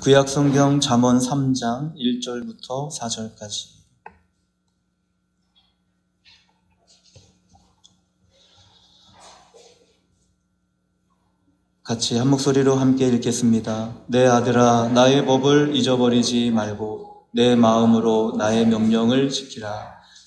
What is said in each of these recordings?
구약성경 잠언 3장 1절부터 4절까지. 같이 한 목소리로 함께 읽겠습니다. 내 아들아, 나의 법을 잊어버리지 말고 내 마음으로 나의 명령을 지키라.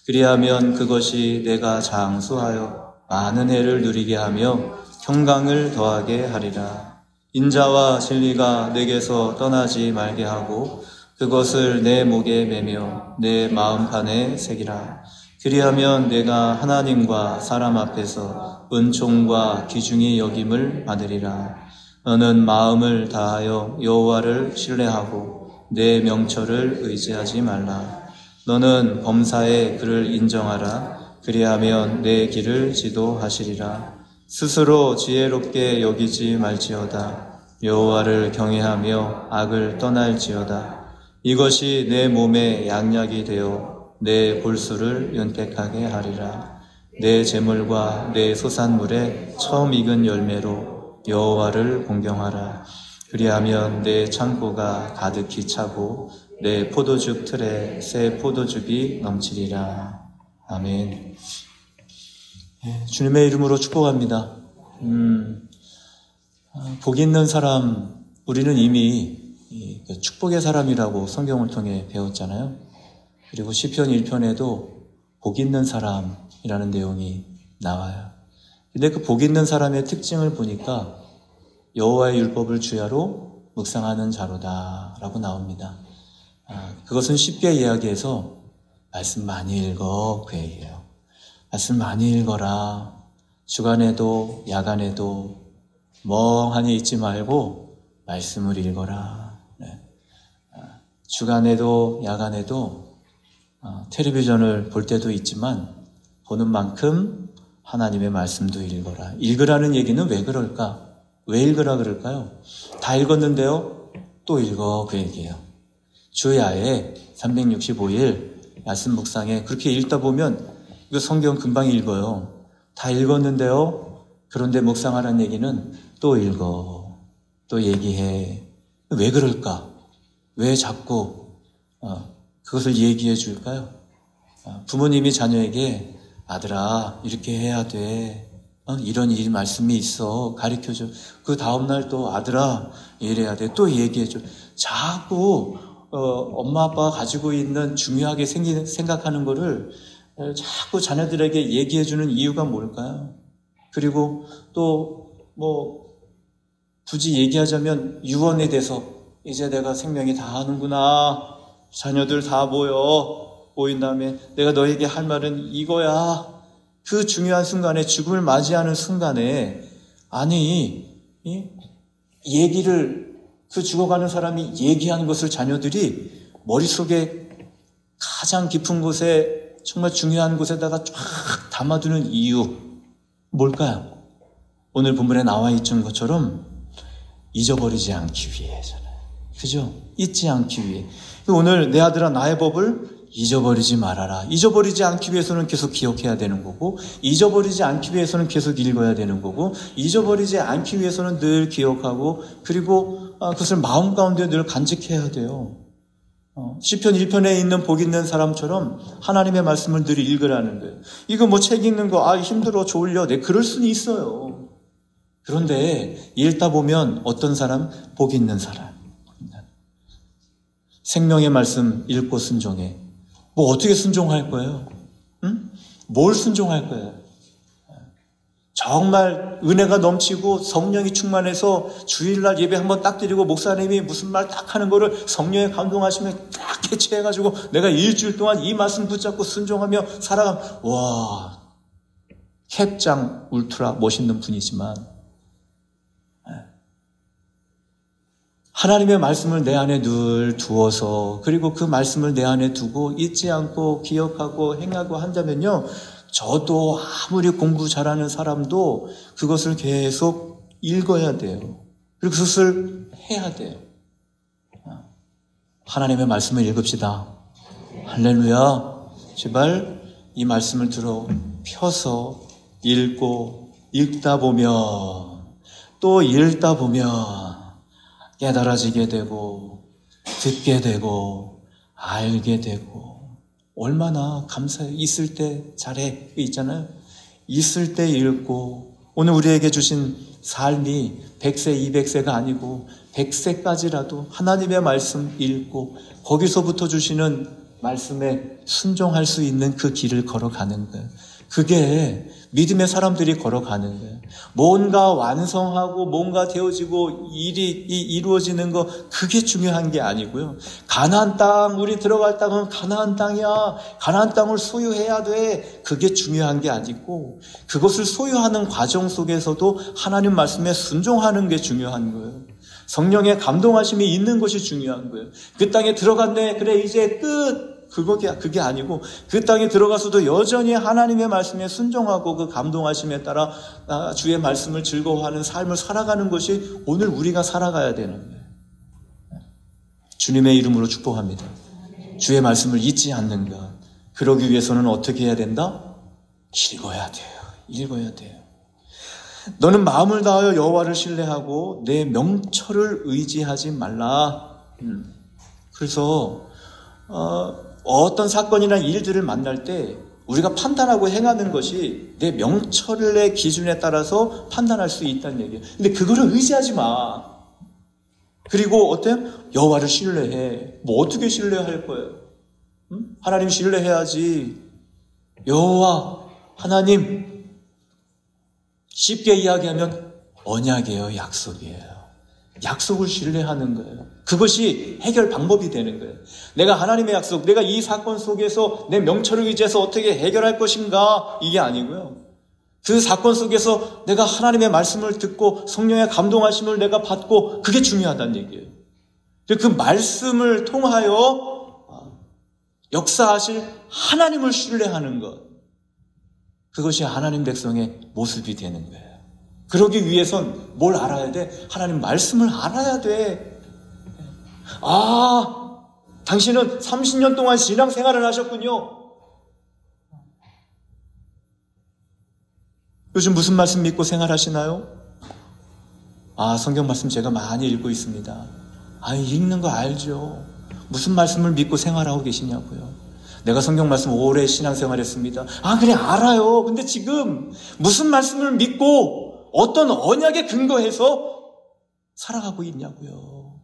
그리하면 그것이 내가 장수하여 많은 해를 누리게 하며 평강을 더하게 하리라. 인자와 진리가 내게서 떠나지 말게 하고 그것을 내 목에 매며 내 마음판에 새기라. 그리하면 내가 하나님과 사람 앞에서 은총과 귀중히 여김을 받으리라. 너는 마음을 다하여 여호와를 신뢰하고 내 명철을 의지하지 말라. 너는 범사에 그를 인정하라. 그리하면 내 길을 지도하시리라. 스스로 지혜롭게 여기지 말지어다. 여호와를 경외하며 악을 떠날지어다. 이것이 내 몸에 양약이 되어 내 골수를 윤택하게 하리라. 내 재물과 내 소산물에 처음 익은 열매로 여호와를 공경하라. 그리하면 내 창고가 가득히 차고 내 포도즙 틀에 새 포도즙이 넘치리라. 아멘. 주님의 이름으로 축복합니다. 복 있는 사람, 우리는 이미 축복의 사람이라고 성경을 통해 배웠잖아요. 그리고 시편 1편에도 복 있는 사람이라는 내용이 나와요. 근데 그 복 있는 사람의 특징을 보니까 여호와의 율법을 주야로 묵상하는 자로다 라고 나옵니다. 그것은 쉽게 이야기해서 말씀 많이 읽어 그 얘기예요. 말씀 많이 읽어라. 주간에도 야간에도 멍하니 있지 말고 말씀을 읽어라. 네. 주간에도 야간에도 텔레비전을 볼 때도 있지만 보는 만큼 하나님의 말씀도 읽어라. 읽으라는 얘기는 왜 그럴까? 왜 읽으라 그럴까요? 다 읽었는데요. 또 읽어 그 얘기예요. 주야에 365일 말씀 묵상에 그렇게 읽다 보면 이거 성경 금방 읽어요. 다 읽었는데요. 그런데 묵상하라는 얘기는 또 읽어. 또 얘기해. 왜 그럴까? 왜 자꾸 그것을 얘기해 줄까요? 부모님이 자녀에게 아들아 이렇게 해야 돼. 이런 일 말씀이 있어. 가르쳐줘. 그 다음날 또 아들아 이래야 돼. 또 얘기해줘. 자꾸 엄마 아빠가 가지고 있는 중요하게 생각하는 거를 자꾸 자녀들에게 얘기해주는 이유가 뭘까요? 그리고 또 굳이 얘기하자면 유언에 대해서 이제 내가 생명이 다 하는구나. 자녀들 다 모인 다음에 내가 너에게 할 말은 이거야. 그 중요한 순간에 죽음을 맞이하는 순간에 얘기를 그 죽어가는 사람이 얘기하는 것을 자녀들이 머릿속에 가장 깊은 곳에 정말 중요한 곳에다가 쫙 담아두는 이유 뭘까요? 오늘 본문에 나와 있는 것처럼 잊어버리지 않기 위해잖아요. 그죠? 잊지 않기 위해. 오늘 내 아들아 나의 법을 잊어버리지 말아라. 잊어버리지 않기 위해서는 계속 기억해야 되는 거고, 잊어버리지 않기 위해서는 계속 읽어야 되는 거고, 잊어버리지 않기 위해서는 늘 기억하고, 그리고 그것을 마음 가운데 늘 간직해야 돼요. 시편 1편에 있는 복 있는 사람처럼 하나님의 말씀을 늘 읽으라는 거예요. 이거 책 읽는 거 힘들어 졸려. 네, 그럴 수는 있어요. 그런데 읽다 보면 어떤 사람? 복 있는 사람. 생명의 말씀 읽고 순종해. 어떻게 순종할 거예요? 응? 뭘 순종할 거예요? 정말 은혜가 넘치고 성령이 충만해서 주일날 예배 한번 딱 드리고 목사님이 무슨 말 딱 하는 거를 성령에 감동하시면 딱 캐치해가지고 내가 일주일 동안 이 말씀 붙잡고 순종하며 살아가면 와, 캡장 울트라 멋있는 분이지만 하나님의 말씀을 내 안에 늘 두어서 그리고 그 말씀을 내 안에 두고 잊지 않고 기억하고 행하고 한다면요, 저도 아무리 공부 잘하는 사람도 그것을 계속 읽어야 돼요. 그리고 그것을 해야 돼요. 하나님의 말씀을 읽읍시다. 할렐루야. 제발 이 말씀을 들어 펴서 읽고 읽다 보면 또 읽다 보면 깨달아지게 되고 듣게 되고 알게 되고 얼마나 감사해요. 있을 때 잘해 있잖아요. 있을 때 읽고 오늘 우리에게 주신 삶이 100세 200세가 아니고 100세까지라도 하나님의 말씀 읽고 거기서부터 주시는 말씀에 순종할 수 있는 그 길을 걸어가는 거예요. 그게 믿음의 사람들이 걸어가는 거예요. 뭔가 완성하고 뭔가 되어지고 일이 이루어지는 거 그게 중요한 게 아니고요. 가나안 땅, 우리 들어갈 땅은 가나안 땅이야. 가나안 땅을 소유해야 돼. 그게 중요한 게 아니고 그것을 소유하는 과정 속에서도 하나님 말씀에 순종하는 게 중요한 거예요. 성령의 감동하심이 있는 것이 중요한 거예요. 그 땅에 들어갔네. 그래 이제 끝. 그게 아니고 그 땅에 들어가서도 여전히 하나님의 말씀에 순종하고 그 감동하심에 따라 주의 말씀을 즐거워하는 삶을 살아가는 것이 오늘 우리가 살아가야 되는 거예요. 주님의 이름으로 축복합니다. 주의 말씀을 잊지 않는 것. 그러기 위해서는 어떻게 해야 된다? 읽어야 돼요. 읽어야 돼요. 너는 마음을 다하여 여호와를 신뢰하고 내 명철을 의지하지 말라. 그래서 어떤 사건이나 일들을 만날 때 우리가 판단하고 행하는 것이 내 명철의 기준에 따라서 판단할 수 있다는 얘기예요. 근데 그거를 의지하지 마. 그리고 어때? 여호와를 신뢰해. 뭐 어떻게 신뢰할 거예요? 하나님 신뢰해야지. 여호와 하나님 쉽게 이야기하면 언약이에요. 약속이에요. 약속을 신뢰하는 거예요. 그것이 해결 방법이 되는 거예요. 내가 하나님의 약속, 내가 이 사건 속에서 내 명철을 의지해서 어떻게 해결할 것인가 이게 아니고요. 그 사건 속에서 내가 하나님의 말씀을 듣고 성령의 감동하심을 내가 받고 그게 중요하다는 얘기예요. 그 말씀을 통하여 역사하실 하나님을 신뢰하는 것. 그것이 하나님 백성의 모습이 되는 거예요. 그러기 위해선 뭘 알아야 돼? 하나님 말씀을 알아야 돼. 당신은 30년 동안 신앙생활을 하셨군요. 요즘 무슨 말씀 믿고 생활하시나요? 성경 말씀 제가 많이 읽고 있습니다. 읽는 거 알죠. 무슨 말씀을 믿고 생활하고 계시냐고요. 내가 성경 말씀 오래 신앙생활했습니다. 그래 알아요. 근데 지금 무슨 말씀을 믿고 어떤 언약에 근거해서 살아가고 있냐고요.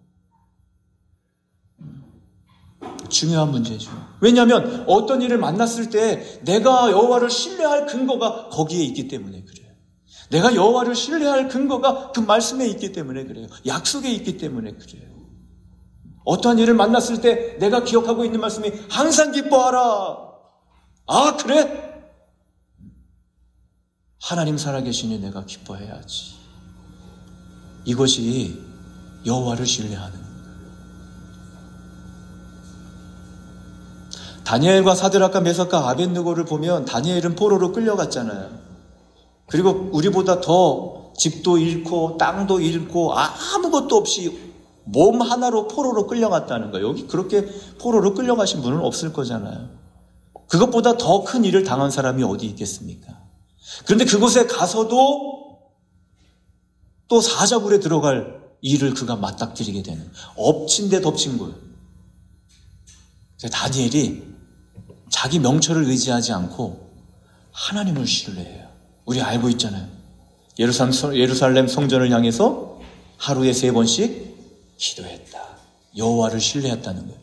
중요한 문제죠. 왜냐하면 어떤 일을 만났을 때 내가 여호와를 신뢰할 근거가 거기에 있기 때문에 그래요. 내가 여호와를 신뢰할 근거가 그 말씀에 있기 때문에 그래요. 약속에 있기 때문에 그래요. 어떠한 일을 만났을 때 내가 기억하고 있는 말씀이 항상 기뻐하라. 그래? 하나님 살아계시니 내가 기뻐해야지. 이것이 여호와를 신뢰하는 거예요. 다니엘과 사드락과 메삭과 아벳느고를 보면 다니엘은 포로로 끌려갔잖아요. 그리고 우리보다 더 집도 잃고 땅도 잃고 아무것도 없이 몸 하나로 포로로 끌려갔다는 거예요. 여기 그렇게 포로로 끌려가신 분은 없을 거잖아요. 그것보다 더 큰 일을 당한 사람이 어디 있겠습니까? 그런데 그곳에 가서도 또 사자굴에 들어갈 일을 그가 맞닥뜨리게 되는, 엎친 데 덮친 거예요. 다니엘이 자기 명철을 의지하지 않고 하나님을 신뢰해요. 우리 알고 있잖아요. 예루살렘 성전을 향해서 하루에 3번씩 기도했다. 여호와를 신뢰했다는 거예요.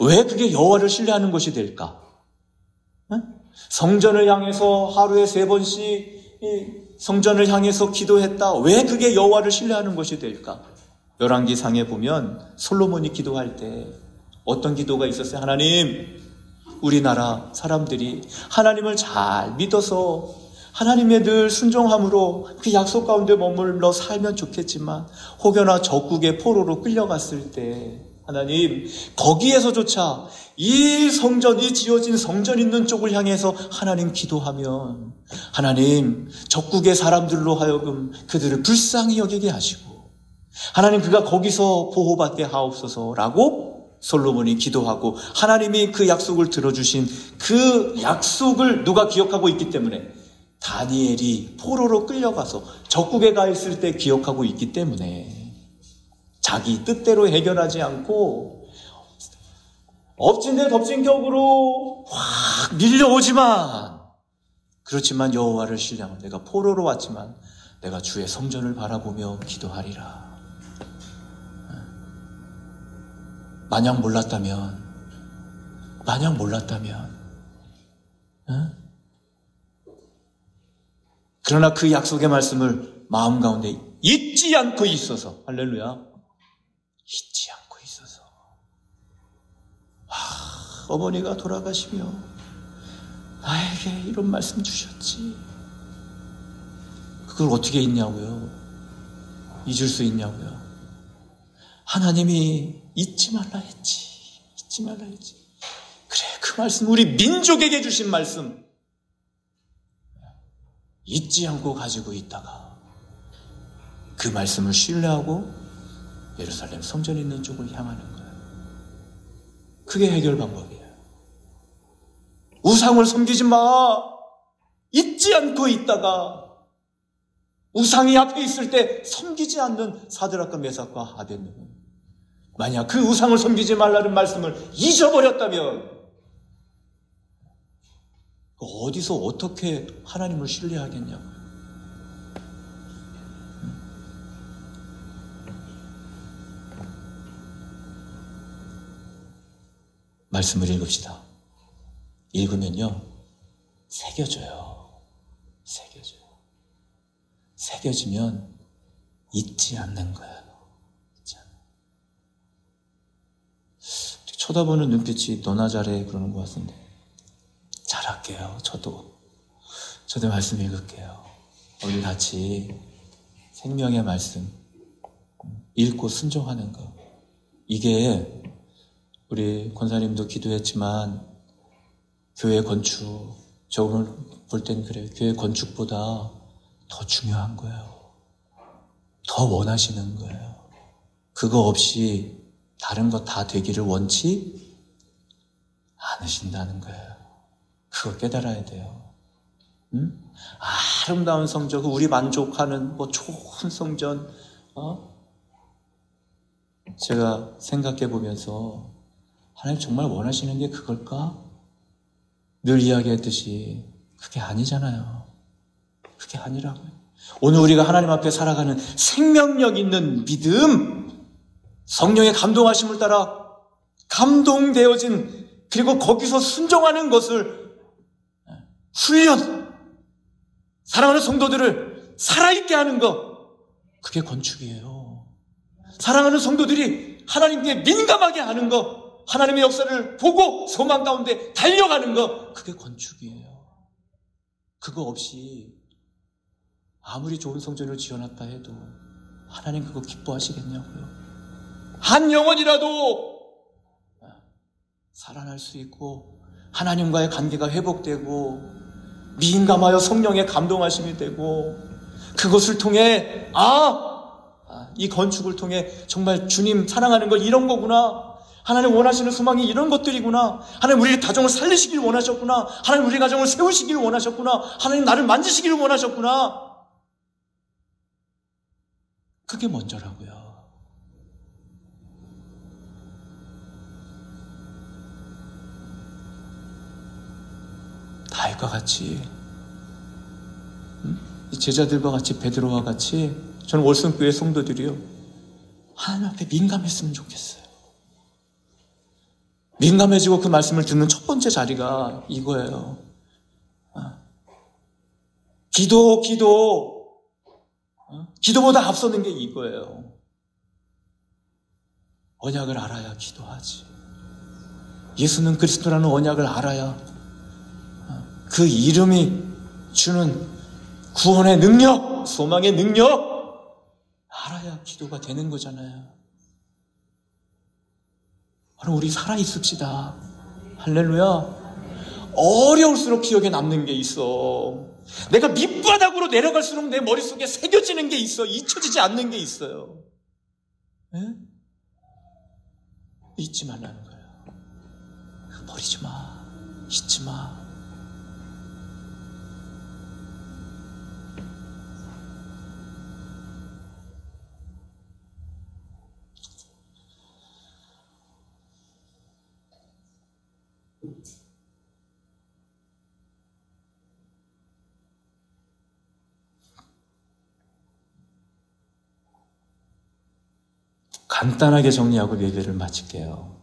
왜 그게 여호와를 신뢰하는 것이 될까? 성전을 향해서 하루에 3번씩 성전을 향해서 기도했다. 왜 그게 여호와를 신뢰하는 것이 될까? 열왕기상에 보면 솔로몬이 기도할 때 어떤 기도가 있었어요? 하나님, 우리나라 사람들이 하나님을 잘 믿어서 하나님의 늘 순종함으로 그 약속 가운데 머물러 살면 좋겠지만 혹여나 적국의 포로로 끌려갔을 때 하나님, 거기에서조차 이 성전, 이 지어진 성전 있는 쪽을 향해서 하나님 기도하면 하나님, 적국의 사람들로 하여금 그들을 불쌍히 여기게 하시고 하나님, 그가 거기서 보호받게 하옵소서라고 솔로몬이 기도하고 하나님이 그 약속을 들어주신 그 약속을 누가 기억하고 있기 때문에 다니엘이 포로로 끌려가서 적국에 가 있을 때 기억하고 있기 때문에 자기 뜻대로 해결하지 않고 엎친 데 덮친 격으로 확 밀려오지만, 그렇지만 여호와를 신뢰하고 내가 포로로 왔지만 내가 주의 성전을 바라보며 기도하리라. 만약 몰랐다면 그러나 그 약속의 말씀을 마음 가운데 잊지 않고 있어서, 할렐루야, 잊지 않고 있어서, 어머니가 돌아가시며 나에게 이런 말씀 주셨지, 그걸 어떻게 잊냐고요? 잊을 수 있냐고요? 하나님이 잊지 말라 했지. 그래, 그 말씀, 우리 민족에게 주신 말씀 잊지 않고 가지고 있다가 그 말씀을 신뢰하고 예루살렘 성전이 있는 쪽을 향하는 거예요. 그게 해결 방법이에요. 우상을 섬기지 마. 잊지 않고 있다가 우상이 앞에 있을 때 섬기지 않는 사드락과 메삭과 아벳느고, 만약 그 우상을 섬기지 말라는 말씀을 잊어버렸다면 어디서 어떻게 하나님을 신뢰하겠냐고요. 말씀을 읽읍시다. 읽으면요, 새겨지면 잊지 않는 거예요. 쳐다보는 눈빛이 너나 잘해 그러는 것 같은데, 잘할게요. 저도 말씀 읽을게요. 우리 같이 생명의 말씀 읽고 순종하는 거, 이게 우리 권사님도 기도했지만 교회 건축, 저분을 볼 땐 그래요. 교회 건축보다 더 중요한 거예요. 더 원하시는 거예요. 그거 없이 다른 거 다 되기를 원치 않으신다는 거예요. 그걸 깨달아야 돼요. 아름다운 성전, 우리 만족하는 좋은 성전, 제가 생각해 보면서 하나님 정말 원하시는 게 그걸까? 늘 이야기했듯이 그게 아니잖아요. 그게 아니라고요. 오늘 우리가 하나님 앞에 살아가는 생명력 있는 믿음, 성령의 감동하심을 따라 감동되어진, 그리고 거기서 순종하는 것을 훈련, 사랑하는 성도들을 살아있게 하는 것, 그게 건축이에요. 사랑하는 성도들이 하나님께 민감하게 하는 것, 하나님의 역사를 보고 소망 가운데 달려가는 것, 그게 건축이에요. 그거 없이 아무리 좋은 성전을 지어놨다 해도 하나님 그거 기뻐하시겠냐고요. 한 영혼이라도 살아날 수 있고 하나님과의 관계가 회복되고 민감하여 성령의 감동하심이 되고, 그것을 통해 이 건축을 통해 정말 주님 사랑하는 걸 이런 거구나, 하나님 원하시는 소망이 이런 것들이구나, 하나님 우리 가정을 살리시길 원하셨구나, 하나님 우리 가정을 세우시길 원하셨구나, 하나님 나를 만지시길 원하셨구나, 그게 먼저라고요. 다윗과 같이, 이 제자들과 같이, 베드로와 같이, 저는 월성교회 성도들이요, 하나님 앞에 민감했으면 좋겠어요. 민감해지고 그 말씀을 듣는 첫 번째 자리가 이거예요. 기도보다 앞서는 게 이거예요. 언약을 알아야 기도하지. 예수는 그리스도라는 언약을 알아야, 그 이름이 주는 구원의 능력, 소망의 능력 알아야 기도가 되는 거잖아요. 그럼 우리 살아있읍시다. 할렐루야. 어려울수록 기억에 남는 게 있어. 내가 밑바닥으로 내려갈수록 내 머릿속에 새겨지는 게 있어. 잊혀지지 않는 게 있어요. 네? 잊지 말라는 거예요. 버리지 마. 잊지 마. 간단하게 정리하고 예배를 마칠게요.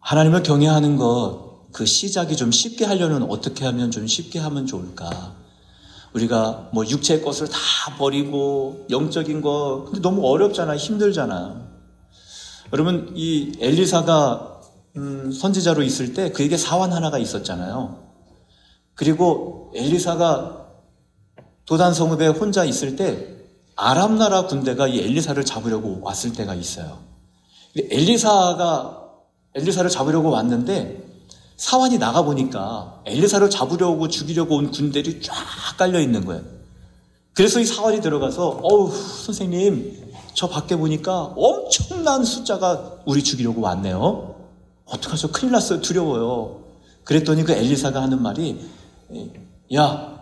하나님을 경외하는 것, 그 시작이 좀 쉽게 하려면 어떻게 하면 좀 쉽게 하면 좋을까? 우리가 뭐 육체의 것을 다 버리고 영적인 거, 근데 너무 어렵잖아, 힘들잖아. 여러분, 이 엘리사가 선지자로 있을 때 그에게 사환 하나가 있었잖아요. 그리고 엘리사가 도단성읍에 혼자 있을 때 아람 나라 군대가 이 엘리사를 잡으려고 왔을 때가 있어요. 엘리사를 잡으려고 왔는데 사환이 나가보니까 엘리사를 잡으려고 죽이려고 온 군대들이 쫙 깔려 있는 거예요. 그래서 이 사환이 들어가서 선생님, 저 밖에 보니까 엄청난 숫자가 우리 죽이려고 왔네요. 어떡하죠? 큰일 났어요. 두려워요. 그랬더니 그 엘리사가 하는 말이, 야,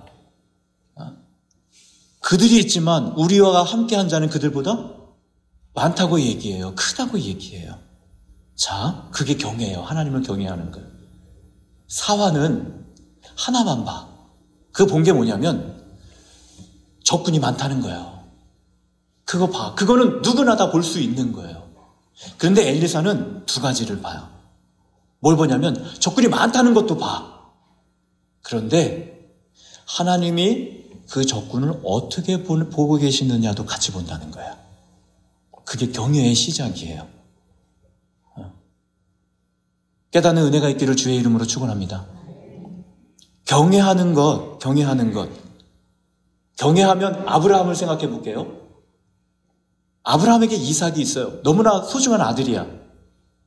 그들이 있지만 우리와 함께한 자는 그들보다 많다고 얘기해요. 크다고 얘기해요. 자, 그게 경외예요. 하나님을 경외하는 거예요. 사환은 하나만 봐. 그 본 게 뭐냐면 적군이 많다는 거예요. 그거 봐. 그거는 누구나 다 볼 수 있는 거예요. 그런데 엘리사는 두 가지를 봐요. 뭘 보냐면 적군이 많다는 것도 봐. 그런데 하나님이 그 적군을 어떻게 보고 계시느냐도 같이 본다는 거예요. 그게 경외의 시작이에요. 깨닫는 은혜가 있기를 주의 이름으로 축원합니다. 경외하는 것. 경외하면 아브라함을 생각해 볼게요. 아브라함에게 이삭이 있어요. 너무나 소중한 아들이야.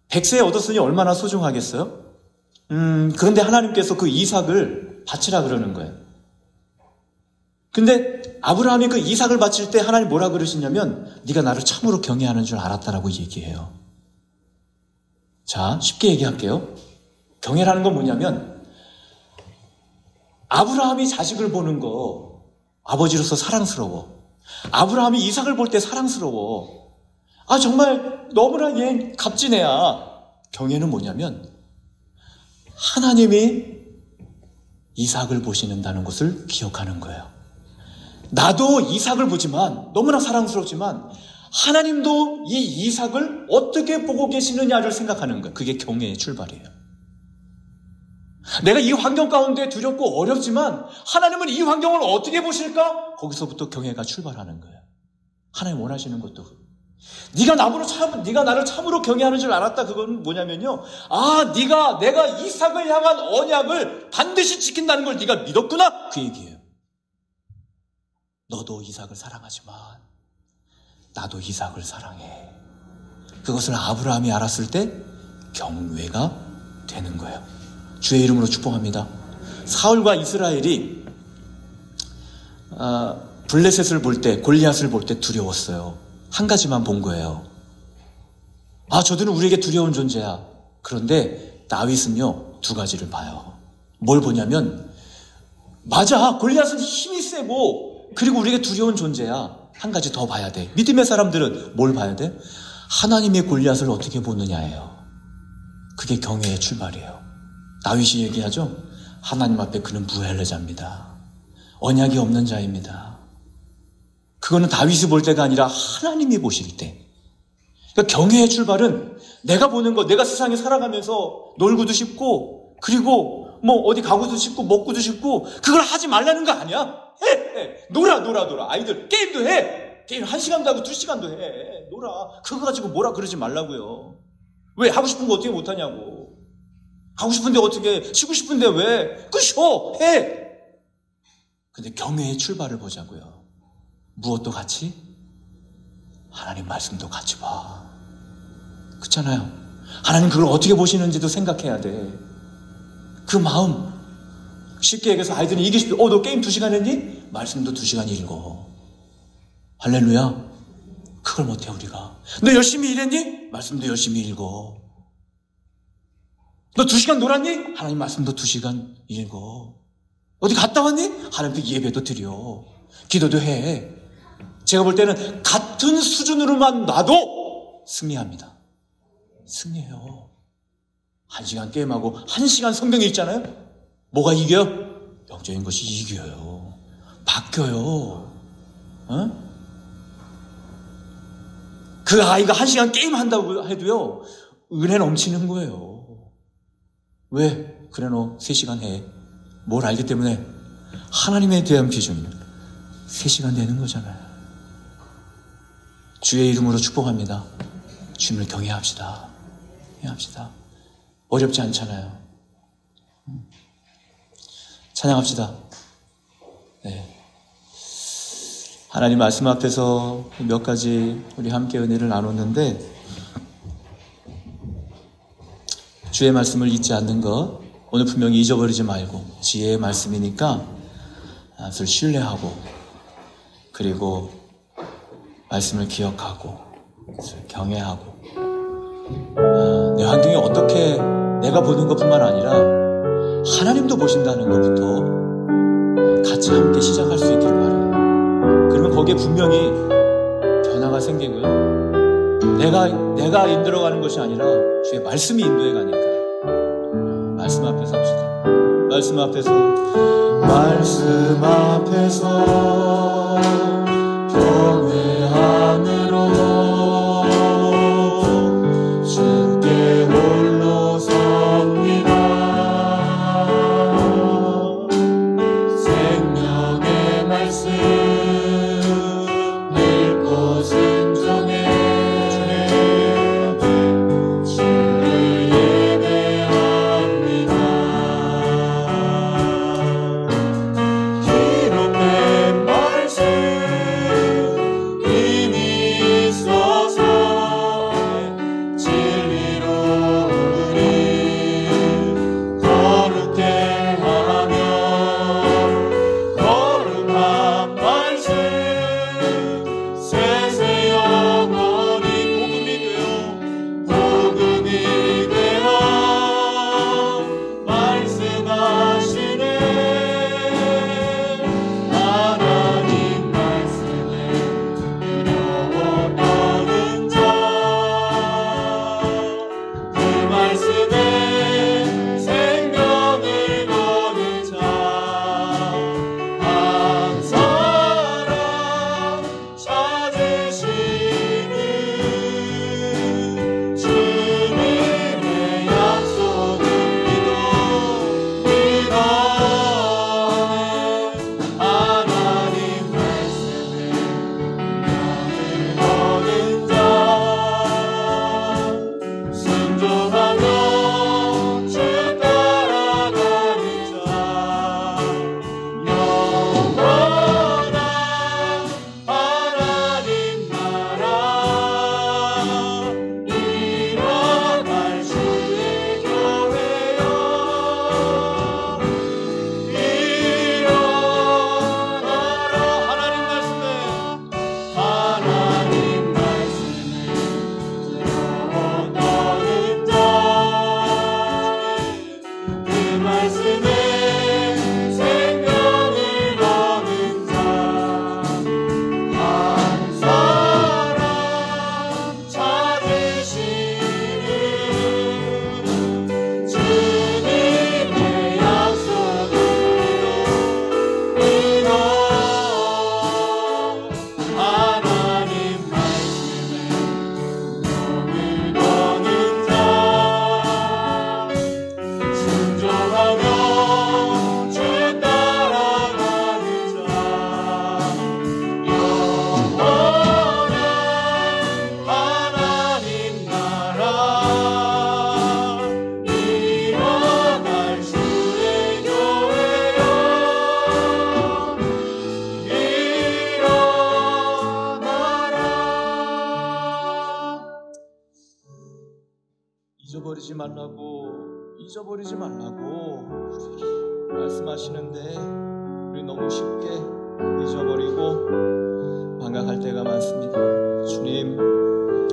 100세 얻었으니 얼마나 소중하겠어요? 그런데 하나님께서 그 이삭을 바치라 그러는 거예요. 근데 아브라함이 그 이삭을 바칠 때 하나님 뭐라 그러시냐면 네가 나를 참으로 경외하는 줄 알았다라고 얘기해요. 자, 쉽게 얘기할게요. 경외라는 건 뭐냐면 아브라함이 자식을 보는 거 아버지로서 사랑스러워. 아브라함이 이삭을 볼 때 사랑스러워. 정말 너무나 얘 값진 애야. 경외는 뭐냐면 하나님이 이삭을 보시는다는 것을 기억하는 거예요. 나도 이삭을 보지만 너무나 사랑스럽지만 하나님도 이 이삭을 어떻게 보고 계시느냐를 생각하는 거예요. 그게 경외의 출발이에요. 내가 이 환경 가운데 두렵고 어렵지만 하나님은 이 환경을 어떻게 보실까? 거기서부터 경외가 출발하는 거예요. 하나님 원하시는 것도. 네가 나를 참으로 경외하는 줄 알았다. 그건 뭐냐면요. 내가 이삭을 향한 언약을 반드시 지킨다는 걸 네가 믿었구나. 그 얘기예요. 너도 이삭을 사랑하지만 나도 이삭을 사랑해. 그것을 아브라함이 알았을 때 경외가 되는 거예요. 주의 이름으로 축복합니다. 사울과 이스라엘이 블레셋을 볼 때, 골리앗을 볼 때 두려웠어요. 한 가지만 본 거예요. 저들은 우리에게 두려운 존재야. 그런데 다윗은요, 두 가지를 봐요. 뭘 보냐면 맞아, 골리앗은 힘이 세고 그리고 우리에게 두려운 존재야. 한 가지 더 봐야 돼. 믿음의 사람들은 뭘 봐야 돼? 하나님의 골리앗을 어떻게 보느냐예요. 그게 경외의 출발이에요. 다윗이 얘기하죠. 하나님 앞에 그는 무헬레자입니다. 언약이 없는 자입니다. 그거는 다윗이 볼 때가 아니라 하나님이 보실 때. 그러니까 경외의 출발은 내가 보는 거, 내가 세상에 살아가면서 놀고도 싶고 그리고 어디 가고도 싶고 먹고도 싶고 그걸 하지 말라는 거 아니야. 해. 놀아. 아이들 게임도 해. 게임 1시간도 하고 2시간도 해. 놀아. 그거 가지고 뭐라 그러지 말라고요. 왜? 하고 싶은 거 어떻게 못하냐고. 하고 싶은데 어떻게, 쉬고 싶은데 왜? 쉬어. 해. 근데 경외의 출발을 보자고요. 무엇도 같이? 하나님 말씀도 같이 봐. 그렇잖아요. 하나님 그걸 어떻게 보시는지도 생각해야 돼. 그 마음. 쉽게 얘기해서 아이들이 이기고 싶어. 너 게임 2시간 했니? 말씀도 2시간 읽어. 할렐루야. 그걸 못해 우리가. 너 열심히 일했니? 말씀도 열심히 읽어. 너 2시간 놀았니? 하나님 말씀도 2시간 읽어. 어디 갔다 왔니? 하나님도 예배도 드려. 기도도 해. 제가 볼 때는 같은 수준으로만 놔도 승리합니다. 승리해요. 1시간 게임하고 1시간 성경 읽잖아요. 뭐가 이겨? 영적인 것이 이겨요. 바뀌어요. 그 아이가 1시간 게임한다고 해도요, 은혜 넘치는 거예요. 왜? 그래, 너 3시간 해. 뭘 알기 때문에? 하나님에 대한 비전은 3시간 되는 거잖아요. 주의 이름으로 축복합니다. 주님을 경외합시다. 경외합시다. 어렵지 않잖아요. 찬양합시다. 네. 하나님 말씀 앞에서 몇 가지 우리 함께 은혜를 나눴는데, 주의 말씀을 잊지 않는 것, 오늘 분명히 잊어버리지 말고, 지혜의 말씀이니까 그것을 신뢰하고, 그리고 말씀을 기억하고, 그것을 경외하고, 내 환경이 어떻게 내가 보는 것뿐만 아니라 하나님도 보신다는 것부터 같이 함께 시작할 수 있기를 바라요. 그러면 거기에 분명히 변화가 생기고요. 내가 인도해가는 것이 아니라 주의 말씀이 인도해 가니까. 말씀 앞에서 합시다. 말씀 앞에서 경외함으로 주께 홀로 섭니다. 생명의 말씀 읽고 순종해 주를 예배합니다. 기록된 말씀 이미 있어서 진리로 우리 거룩해 하며 거룩한 말씀 세세 영원히 복음이 되어 말씀하시네. 하나님 말씀에 두려워 떠는 자, 그 말씀에 생명을 거는 자, 한 사람 찾으시는 주님의 약속을 믿어내. 하나님 말씀에 명을 거는 자, 순종하며 주 따라가는 자, 영원한 하나님 나라 일어날 주의 교회여. 일어나라. 하나님 말씀에 두려워 떠는 자, 그 말씀에 생명을 거는 자, 한 사람 찾으시는 주님의 약속을 믿어. 하나님 말씀에 명을 거는 자, 순종하며 주 따라가는 자, 영원한 하나님 나라 일어날 주의 교회여. 일어나라. 잊어버리지 말라고 말씀하시는데, 우리 너무 쉽게 잊어버리고 망각할 때가 많습니다. 주님,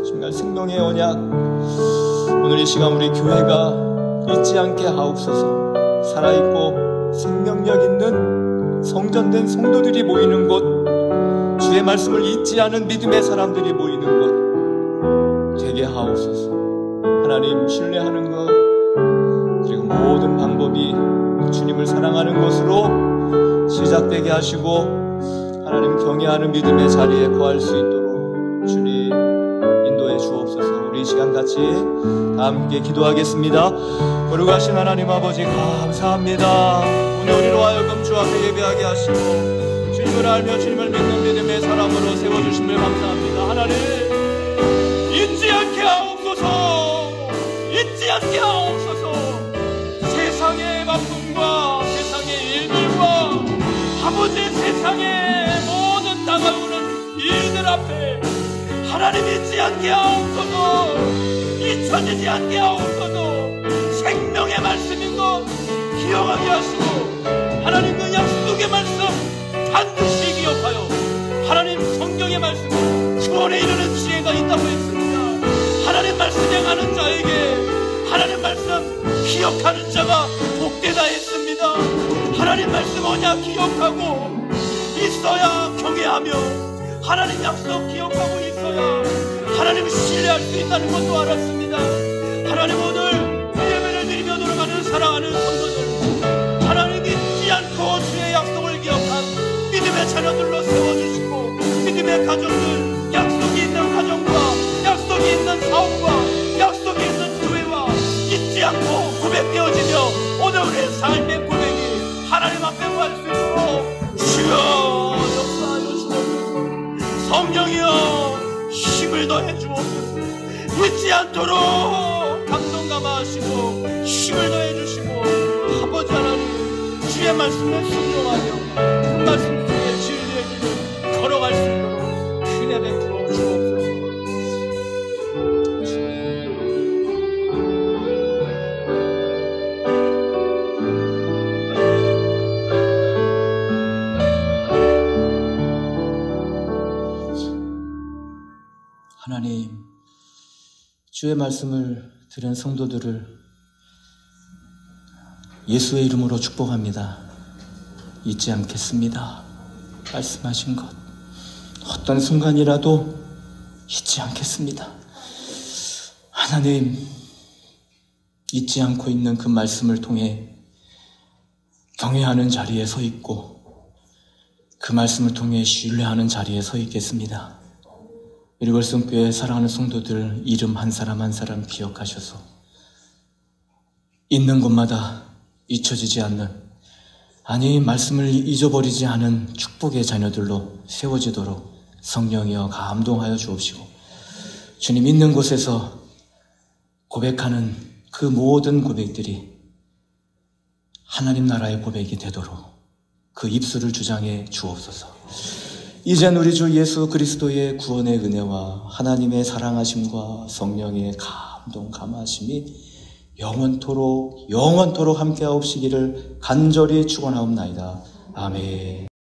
정말 생명의 언약, 오늘 이 시간 우리 교회가 잊지 않게 하옵소서. 살아있고 생명력 있는 성전된 성도들이 모이는 곳, 주의 말씀을 잊지 않은 믿음의 사람들이 모이는 곳 되게 하옵소서. 하나님 신뢰하는 것, 그리고 모든 방법이 주님을 사랑하는 것으로 시작되게 하시고, 하나님 경외하는 믿음의 자리에 거할 수 있도록 주님 우리 시간 같이 다 함께 기도하겠습니다. 거룩하신 하나님 아버지 감사합니다. 오늘 우리로 하여금 주 앞에 예배하게 하시고 주님을 알며 주님을 믿는 믿음의 사람으로 세워주심을 감사합니다. 하나님 잊지 않게 하옵소서. 잊지 않게 하옵소서. 세상의 바쁨과 세상의 일들과 아버지 세상의 모든 다가오는 일들 앞에 하나님 잊지 않게 하옵소서. 잊혀지지 않게 하옵소서. 생명의 말씀인 것 기억하게 하시고 하나님 그 약속의 말씀 반드시 기억하여 하나님 성경의 말씀은 구원에 이르는 지혜가 있다고 했습니다. 하나님 말씀 행하는 자에게 하나님 말씀 기억하는 자가 복되다 했습니다. 하나님 말씀 언약 기억하고 있어야 경외하며 하나님 약속 기억하고 있어야 하나님 신뢰할 수 있다는 것도 알았습니다. 하나님 오늘 예배를 드리며 돌아가는 사랑하는 성도들 하나님 잊지 않고 주의 약속을 기억한 믿음의 자녀들로 세워주시고 믿음의 가정들 약속이 있는 가정과 약속이 있는 사업과 약속이 있는 교회와 잊지 않고 고백되어지며 오늘 우리의 삶의 고백이 하나님 앞에 구할 수 있도록 주여 역사하여 주옵소서. 성령이여 힘을 더해 주옵소서. 잊지 않도록 감동 감화하시고 힘을 더해 주시고 아버지 하나님 주의 말씀에 순종하며 그 말씀 속에 진리의 길을 걸어갈 수 있도록 은혜 베풀어 주옵소서. 하나님, 주의 말씀을 들은 성도들을 예수의 이름으로 축복합니다. 잊지 않겠습니다. 말씀하신 것 어떤 순간이라도 잊지 않겠습니다. 하나님, 잊지 않고 있는 그 말씀을 통해 경외하는 자리에 서 있고 그 말씀을 통해 신뢰하는 자리에 서 있겠습니다. 일월성교회 사랑하는 성도들 이름 한 사람 한 사람 기억하셔서 있는 곳마다 잊혀지지 않는, 아니 말씀을 잊어버리지 않은 축복의 자녀들로 세워지도록 성령이여 감동하여 주옵시고 주님 있는 곳에서 고백하는 그 모든 고백들이 하나님 나라의 고백이 되도록 그 입술을 주장해 주옵소서. 이젠 우리 주 예수 그리스도의 구원의 은혜와 하나님의 사랑하심과 성령의 감동 감화하심이 영원토록 함께하옵시기를 간절히 축원하옵나이다. 아멘.